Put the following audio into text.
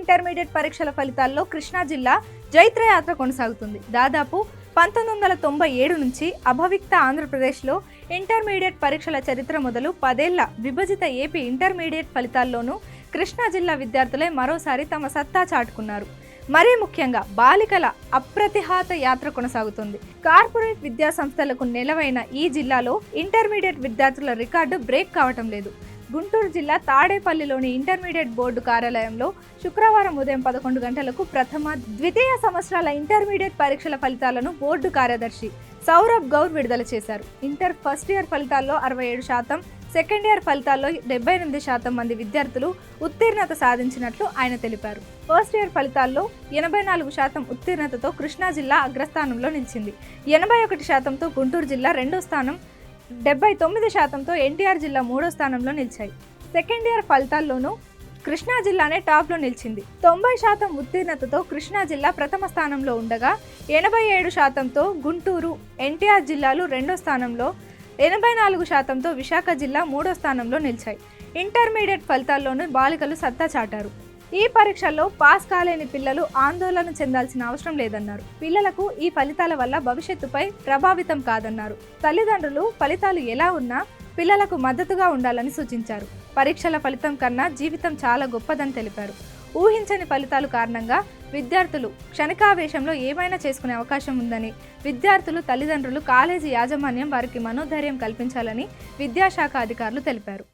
Intermediate పరీక్షల ఫలితాల్లో కృష్ణా జిల్లా జైత్రయాత్ర కొనసాగుతుంది. దాదాపు 1997 నుంచి అభవిక్త ఆంధ్రప్రదేశ్లో ఇంటర్మీడియట్ పరీక్షల చరిత్ర మొదలు 10 ఏళ్ల విభజిత ఏపీ ఇంటర్మీడియట్ ఫలితాల్లోనూ కృష్ణా జిల్లా విద్యార్థులే మరోసారి తమ సత్తా చాటుకున్నారు. మరీ ముఖ్యంగా బాలికల అప్రతిహత యాత్ర కొనసాగుతుంది. కార్పొరేట్ విద్యా సంస్థలకు నెలవైన ఈ జిల్లాలో ఇంటర్మీడియట్ విద్యార్థుల రికార్డు బ్రేక్ కావటం లేదు. గుంటూరు జిల్లా తాడేపల్లిలోని ఇంటర్మీడియట్ బోర్డు కార్యాలయంలో శుక్రవారం ఉదయం 11 గంటలకు ప్రథమ, ద్వితీయ సంవత్సరాల ఇంటర్మీడియట్ పరీక్షల ఫలితాలను బోర్డు కార్యదర్శి సౌరభ్ గౌర్ విడుదల చేశారు. ఇంటర్ ఫస్ట్ ఇయర్ ఫలితాల్లో 67%, సెకండ్ ఇయర్ ఫలితాల్లో 78% మంది విద్యార్థులు ఉత్తీర్ణత సాధించినట్లు ఆయన తెలిపారు. ఫస్ట్ ఇయర్ ఫలితాల్లో 84% ఉత్తీర్ణతతో కృష్ణా జిల్లా అగ్రస్థానంలో నిలిచింది. 81%తో గుంటూరు జిల్లా రెండో స్థానం, 79%తో ఎన్టీఆర్ జిల్లా మూడో స్థానంలో నిలిచాయి. సెకండ్ ఇయర్ ఫలితాల్లోనూ కృష్ణా జిల్లానే టాప్లో నిలిచింది. 90% ఉత్తీర్ణతతో కృష్ణా జిల్లా ప్రథమ స్థానంలో ఉండగా 87%తో గుంటూరు, ఎన్టీఆర్ జిల్లాలు రెండో స్థానంలో, 84%తో విశాఖ జిల్లా మూడో స్థానంలో నిలిచాయి. ఇంటర్మీడియట్ ఫలితాల్లోనూ బాలికలు సత్తా చాటారు. ఈ పరీక్షల్లో పాస్ కాలేని పిల్లలు ఆందోళన చెందాల్సిన అవసరం లేదన్నారు. పిల్లలకు ఈ ఫలితాల వల్ల భవిష్యత్తుపై ప్రభావితం కాదన్నారు. తల్లిదండ్రులు ఫలితాలు ఎలా ఉన్నా పిల్లలకు మద్దతుగా ఉండాలని సూచించారు. పరీక్షల ఫలితం కన్నా జీవితం చాలా గొప్పదని తెలిపారు. ఊహించని ఫలితాలు కారణంగా విద్యార్థులు క్షణికావేశంలో ఏమైనా చేసుకునే అవకాశం ఉందని, విద్యార్థులు, తల్లిదండ్రులు, కాలేజీ యాజమాన్యం వారికి మనోధైర్యం కల్పించాలని విద్యాశాఖ అధికారులు తెలిపారు.